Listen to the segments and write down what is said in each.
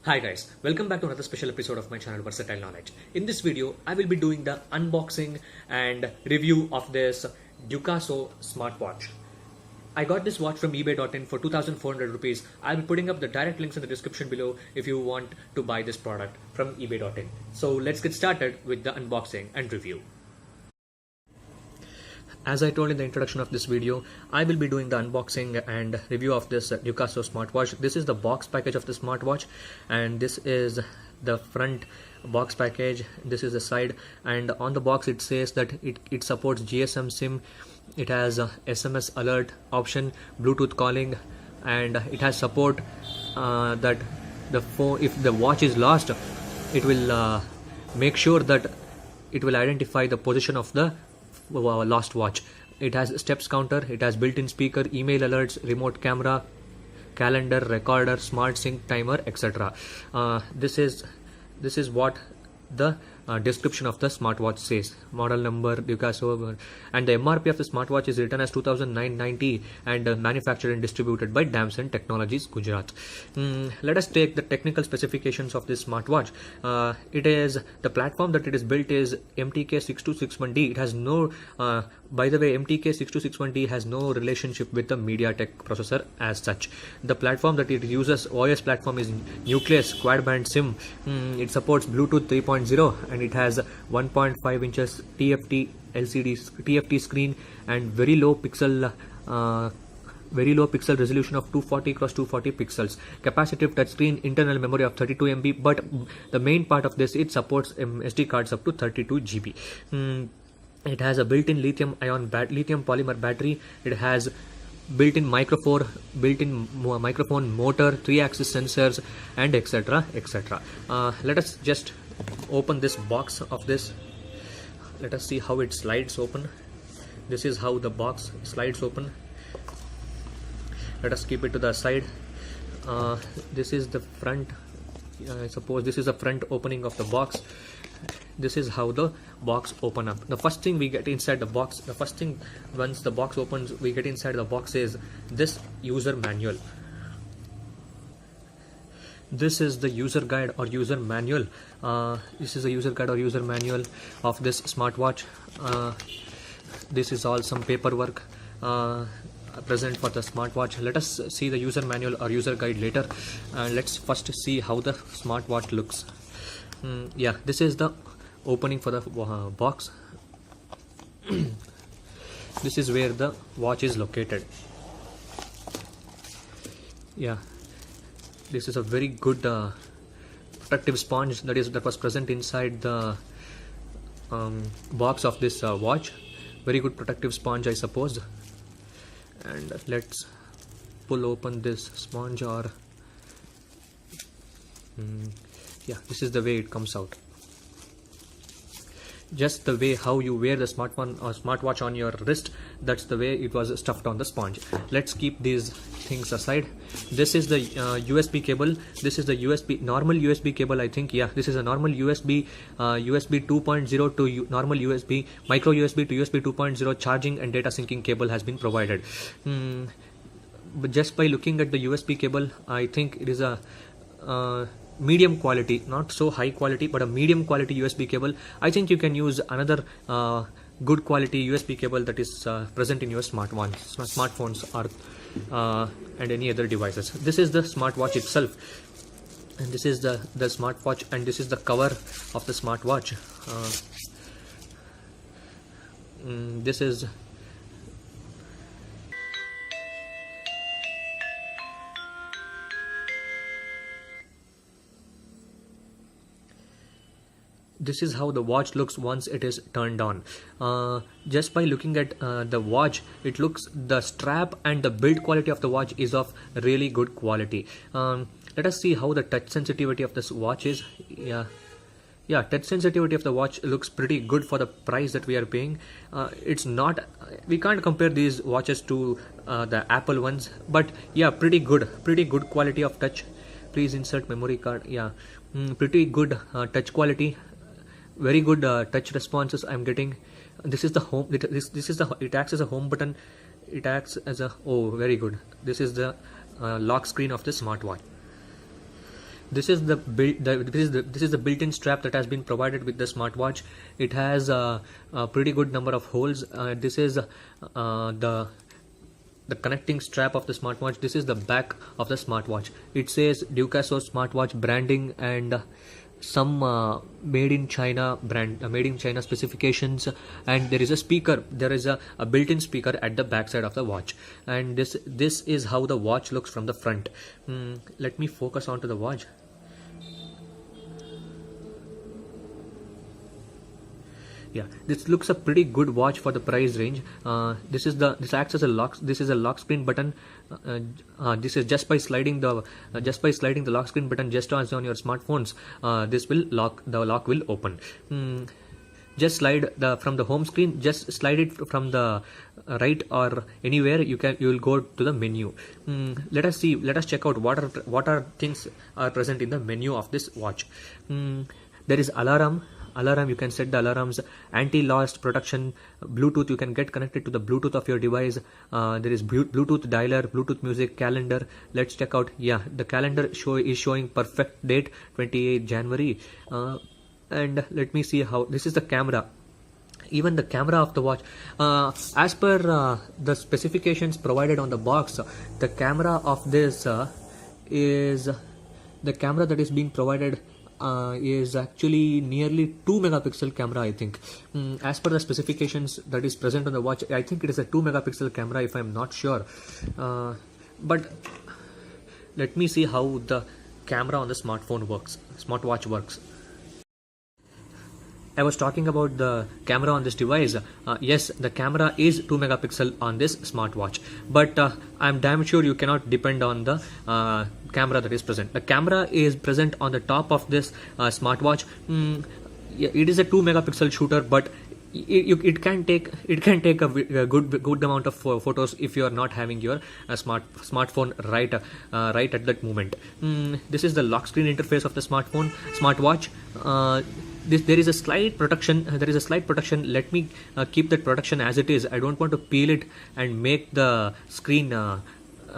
Hi guys, welcome back to another special episode of my channel Versatile Knowledge. In this video, I will be doing the unboxing and review of this Ducaso smartwatch. I got this watch from ebay.in for 2,400 rupees. I'll be putting up the direct links in the description below if you want to buy this product from ebay.in. So let's get started with the unboxing and review. As I told in the introduction of this video, I will be doing the unboxing and review of this Ducaso smartwatch. This is the box package of the smartwatch, and this is the front box package. This is the side, and on the box it says that it supports GSM SIM. It has a SMS alert option, Bluetooth calling, and it has support that the phone, if the watch is lost, it will make sure that it will identify the position of the lost watch. It has steps counter, it has built-in speaker, email alerts, remote camera, calendar, recorder, smart sync, timer, etc. This is what the description of the smartwatch says. Model number Ducaso, and the MRP of the smartwatch is written as 2,990 and manufactured and distributed by Damson Technologies, Gujarat. Let us take the technical specifications of this smartwatch. It is the platform that it is built is MTK6261D. It has no by the way, MTK6261D has no relationship with the MediaTek processor as such. The platform that it uses, OS platform, is Nucleus quad band SIM. It supports Bluetooth 3.0 and it has 1.5 inches TFT LCD TFT screen and very low pixel resolution of 240 x 240 pixels, capacitive touchscreen, internal memory of 32 MB, but the main part of this, it supports SD cards up to 32 GB. It has a built-in lithium polymer battery. It has built-in microphone motor, 3-axis sensors, and etc. Let us just open this box of this. Let us see how it slides open. This is how the box slides open. Let us keep it to the side. This is the front. I suppose this is the front opening of the box. This is how the box open up. The first thing we get inside the box, once the box opens, we get inside the box is this user manual. This is the user guide or user manual. This is the user guide or user manual of this smartwatch. This is all some paperwork present for the smartwatch. Let us see the user manual or user guide later. Let's first see how the smartwatch looks. Yeah, this is the opening for the box. This is where the watch is located. Yeah, this is a very good protective sponge that was present inside the box of this watch. Very good protective sponge, I suppose. And let's pull open this sponge, or yeah, this is the way it comes out. Just the way how you wear the smartphone or smartwatch on your wrist, that's the way it was stuffed on the sponge. Let's keep these things aside. This is the USB cable. This is the normal USB cable, I think. Yeah, this is a normal USB 2.0 to normal USB, micro USB to USB 2.0 charging and data syncing cable has been provided. But just by looking at the USB cable, I think it is a medium quality, not so high quality, but a medium quality USB cable. I think you can use another good quality USB cable that is present in your smartphones or and any other devices. This is the smartwatch itself, and this is the smartwatch, and this is the cover of the smartwatch. This is how the watch looks once it is turned on. Just by looking at the watch, it looks, the strap and the build quality of the watch is of really good quality. Let us see how the touch sensitivity of this watch is. Yeah, touch sensitivity of the watch looks pretty good for the price that we are paying. It's not, we can't compare these watches to the Apple ones, but yeah, pretty good quality of touch. Please insert memory card. Yeah, pretty good touch quality. Very good touch responses I'm getting. This is the home. It acts as a home button. It acts as a, oh, very good. This is the lock screen of the smartwatch. this is the this is the built-in strap that has been provided with the smartwatch. It has a pretty good number of holes. This is the connecting strap of the smartwatch. This is the back of the smartwatch. It says Ducaso smartwatch branding and some made in China made in China specifications, and there is a speaker. There is a built-in speaker at the back side of the watch, and this is how the watch looks from the front. Let me focus onto the watch. Yeah, this looks a pretty good watch for the price range. This acts as a lock. This is a lock screen button. This is just by sliding the lock screen button, just as on your smartphones. This will lock. The lock will open. Just slide from the home screen. Just slide it from the right or anywhere. You will go to the menu. Let us see. Let us check out what are things are present in the menu of this watch. There is alarm. You can set the alarms, anti-loss protection, Bluetooth. You can get connected to the Bluetooth of your device. There is Bluetooth dialer, Bluetooth music, calendar. Let's check out. Yeah, the calendar is showing perfect date 28 January. And let me see how this is the camera. Even the camera of the watch, as per the specifications provided on the box, the camera of this is the camera that is being provided is actually nearly 2 megapixel camera, I think. As per the specifications that is present on the watch, I think it is a 2 megapixel camera, if I am not sure. But let me see how the camera on the smartwatch works. I was talking about the camera on this device. Yes, the camera is 2 megapixel on this smartwatch, but I'm damn sure you cannot depend on the camera that is present. The camera is present on the top of this smartwatch. It is a 2 megapixel shooter, but it can take a good amount of photos if you are not having your smartphone right at that moment. This is the lock screen interface of the smartwatch. There is a slight protection. Let me keep that protection as it is. I don't want to peel it and make the screen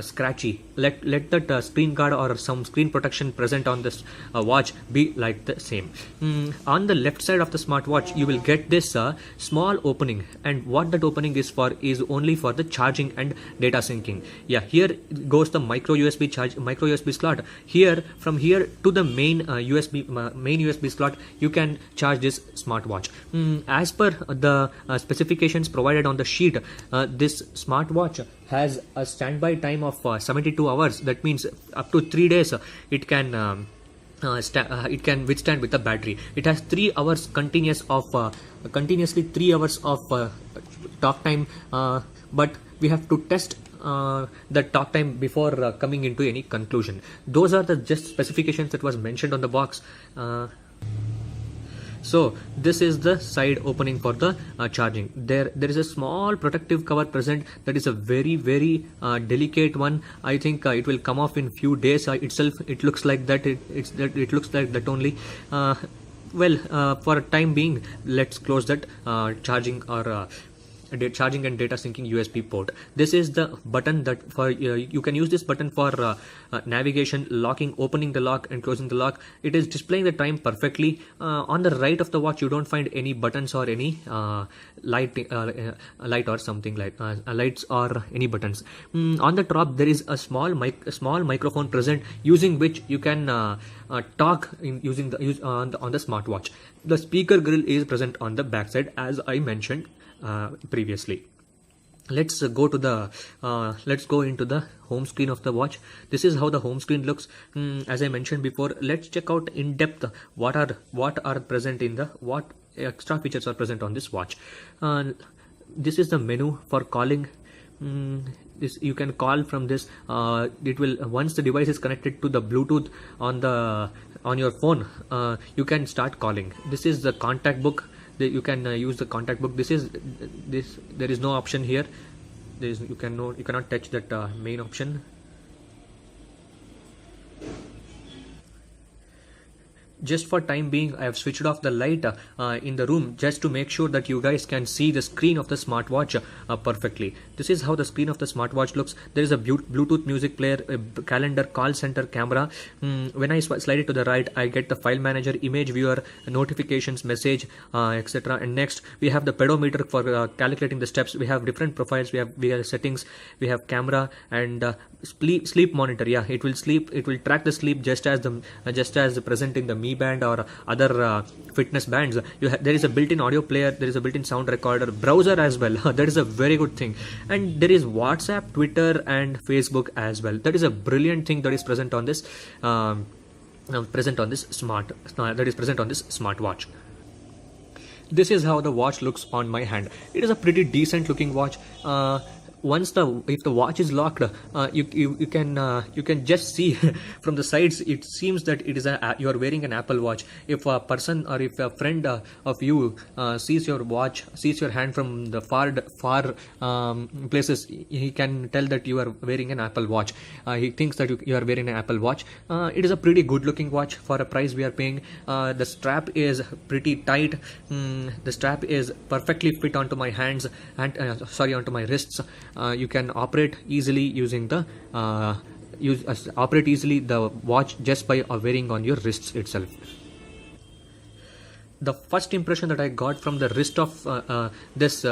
scratchy. Let that screen guard or some screen protection present on this watch be like the same. On the left side of the smartwatch, you will get this small opening, and what that opening is for is only for the charging and data syncing. Yeah, here goes the micro USB slot. Here, from here to the main USB slot, you can charge this smartwatch. As per the specifications provided on the sheet, this smartwatch has a standby time of 72 hours. That means up to 3 days it can withstand with the battery. It has 3 hours continuously 3 hours of talk time, but we have to test the talk time before coming into any conclusion. Those are the just specifications that was mentioned on the box. So this is the side opening for the charging. There is a small protective cover present. That is a very delicate one. I think it will come off in few days itself. It looks like that. It looks like that only. For a time being, let's close that charging and data syncing USB port. This is the button that for you can use this button for navigation, locking, opening the lock and closing the lock. It is displaying the time perfectly. On the right of the watch, you don't find any buttons or any light or something like lights or any buttons. On the top, there is a small microphone present, using which you can talk on the smartwatch. The speaker grill is present on the backside, as I mentioned previously. Let's go into the home screen of the watch. This is how the home screen looks. As I mentioned before, let's check out in depth what are present in what extra features are present on this watch. This is the menu for calling. This you can call from this. It will, once the device is connected to the Bluetooth on your phone, you can start calling. This is the contact book. You can use the contact book. There is no option here. You cannot touch that main option. just for time being, I have switched off the light in the room just to make sure that you guys can see the screen of the smartwatch perfectly. This is how the screen of the smartwatch looks. There is a Bluetooth music player, a calendar, call center, camera. When I slide it to the right, I get the file manager, image viewer, notifications, message, etc. And next we have the pedometer for calculating the steps. We have different profiles. We have settings. We have camera and sleep monitor. Yeah, it will track the sleep just as present in the Mi Band or other fitness bands. There is a built-in audio player, there is a built-in sound recorder, browser as well. That is a very good thing. And there is WhatsApp, Twitter and Facebook as well. That is a brilliant thing that is present on this smartwatch. This is how the watch looks on my hand. It is a pretty decent looking watch. If the watch is locked, you can just see from the sides. It seems that you are wearing an Apple Watch. If a person or if a friend of you sees your hand from the far places, he can tell that you are wearing an Apple Watch. He thinks that you are wearing an Apple Watch. It is a pretty good looking watch for a price we are paying. The strap is pretty tight. The strap is perfectly fit onto my hands and onto my wrists. You can operate easily using the watch just by wearing on your wrists itself. The first impression that I got from the wrist of this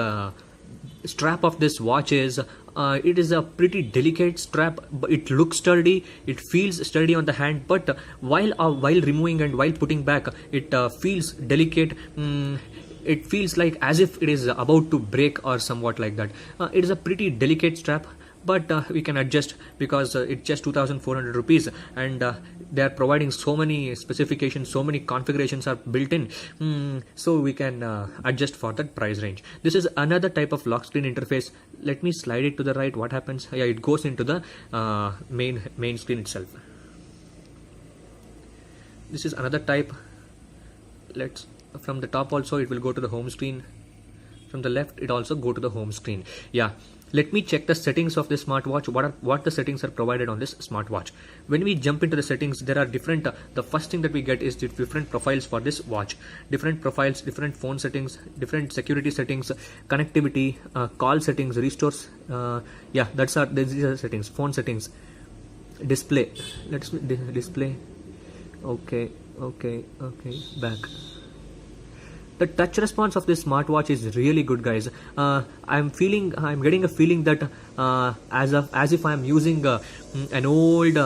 strap of this watch is it is a pretty delicate strap. It looks sturdy, it feels sturdy on the hand, but while removing and while putting back, it feels delicate. It feels like as if it is about to break or somewhat like that. It is a pretty delicate strap, but we can adjust because it's just 2,400 rupees and they are providing so many specifications, so many configurations are built in, so we can adjust for that price range. This is another type of lock screen interface. Let me slide it to the right. What happens? Yeah, it goes into the main screen itself. This is another type. From the top also it will go to the home screen. From the left it also go to the home screen. Yeah, let me check the settings of this smartwatch. What the settings are provided on this smartwatch. When we jump into the settings, there are different the first thing that we get is the different profiles for this watch. Different profiles, different phone settings, different security settings, connectivity, call settings, restores. Yeah, these are settings. Phone settings, display. Let's display. Okay, back. The touch response of this smartwatch is really good, guys. I'm getting a feeling that as if I'm using an old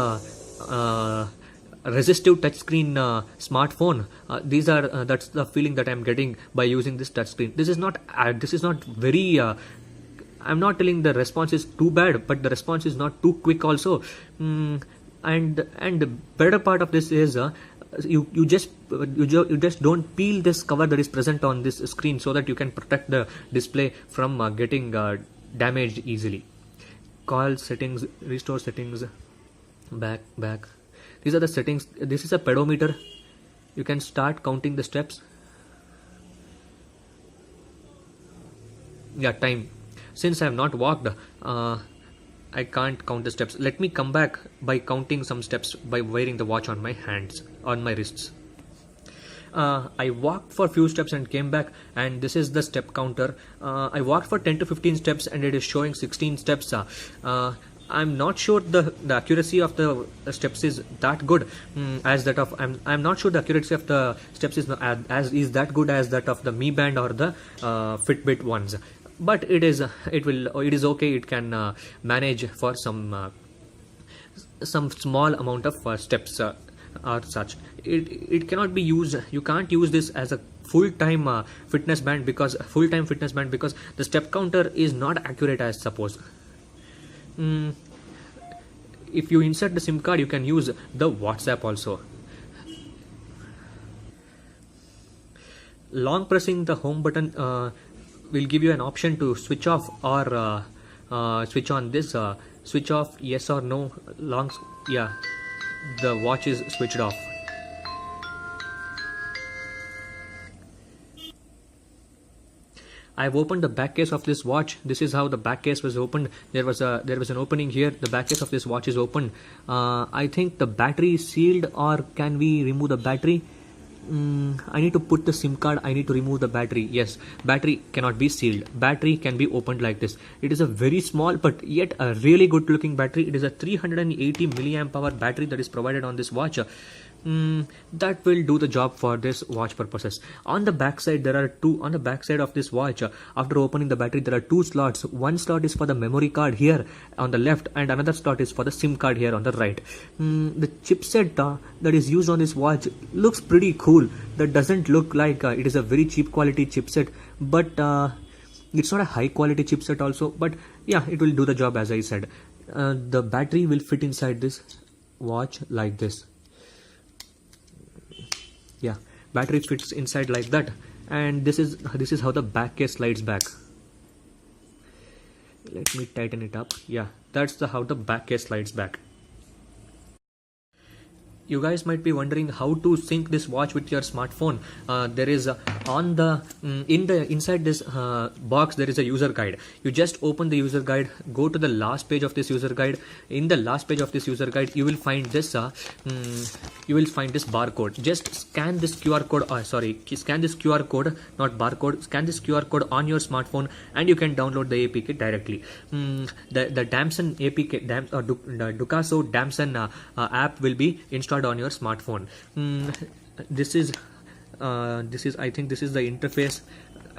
resistive touchscreen smartphone. That's the feeling that I'm getting by using this touchscreen. This is not very. I'm not telling the response is too bad, but the response is not too quick also. And the better part of this is you just don't peel this cover that is present on this screen so that you can protect the display from getting damaged easily. Call settings, restore settings, back. These are the settings. This is a pedometer. You can start counting the steps. Yeah, time. Since I have not walked, I can't count the steps. Let me come back by counting some steps by wearing the watch on my hands, on my wrists. I walked for a few steps and came back, and this is the step counter. I walked for 10 to 15 steps and it is showing 16 steps. I'm not sure the accuracy of the steps is that good as that of I'm not sure the accuracy of the steps is that good as that of the Mi Band or the Fitbit ones. But it is okay. It can manage for some small amount of steps or such. It cannot be used. You can't use this as a full-time fitness band because the step counter is not accurate as suppose. If you insert the SIM card, you can use the WhatsApp also. Long pressing the home button will give you an option to switch off or switch on. This switch off, yes or no. Yeah, the watch is switched off. I've opened the back case of this watch. This is how the back case was opened. There was an opening here. The back case of this watch is open. I think the battery is sealed, or can we remove the battery? I need to put the SIM card. I need to remove the battery. Yes, battery cannot be sealed. Battery can be opened like this. It is a very small but yet a really good looking battery. It is a 380 milliamp hour battery that is provided on this watch. That will do the job for this watch purposes. On the back side there are two. On the back side of this watch, after opening the battery, there are two slots. One slot is for the memory card here on the left, and another slot is for the SIM card here on the right. The chipset that is used on this watch looks pretty cool. That doesn't look like it is a very cheap quality chipset, but it's not a high quality chipset also, but yeah, it will do the job as I said. The battery will fit inside this watch like this. Yeah, battery fits inside like that, and this is how the back case slides back. Let me tighten it up. Yeah, that's how the back case slides back. You guys might be wondering how to sync this watch with your smartphone. There is on the inside this box there is a user guide. You just open the user guide, go to the last page of this user guide. In the last page of this user guide, you will find this barcode. Just scan this QR code. Scan this QR code, not barcode. Scan this QR code on your smartphone, and you can download the APK directly. The Damson APK, the Ducaso Damson app will be installed on your smartphone. This is I think this is the interface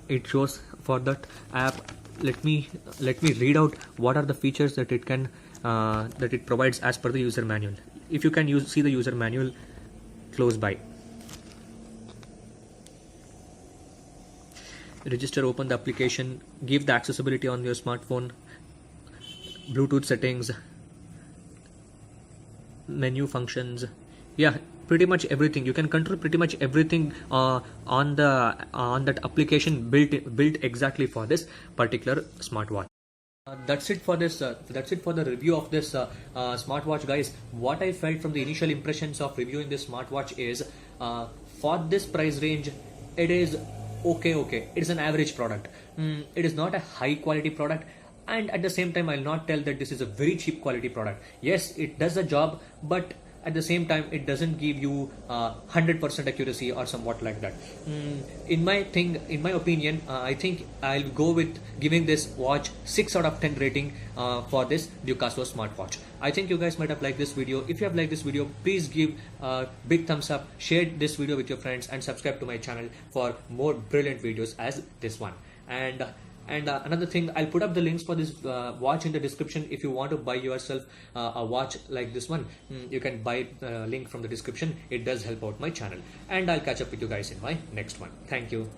it shows for that app. Let me read out what are the features that it can that it provides as per the user manual. If you can see the user manual close by. Register, open the application, give the accessibility on your smartphone, Bluetooth settings, menu functions. Yeah, pretty much everything. You can control pretty much everything on that application built exactly for this particular smartwatch. That's it for this. That's it for the review of this smartwatch, guys. What I felt from the initial impressions of reviewing this smartwatch is, for this price range, it is okay. It is an average product. It is not a high quality product, and at the same time, I'll not tell that this is a very cheap quality product. Yes, it does the job, but at the same time it doesn't give you 100% accuracy or somewhat like that. In my opinion, I think I'll go with giving this watch 6 out of 10 rating for this Ducaso smartwatch. I think you guys might have liked this video. If you have liked this video, please give a big thumbs up, share this video with your friends, and subscribe to my channel for more brilliant videos as this one. And another thing, I'll put up the links for this watch in the description. If you want to buy yourself a watch like this one, you can buy link from the description. It does help out my channel. And I'll catch up with you guys in my next one. Thank you.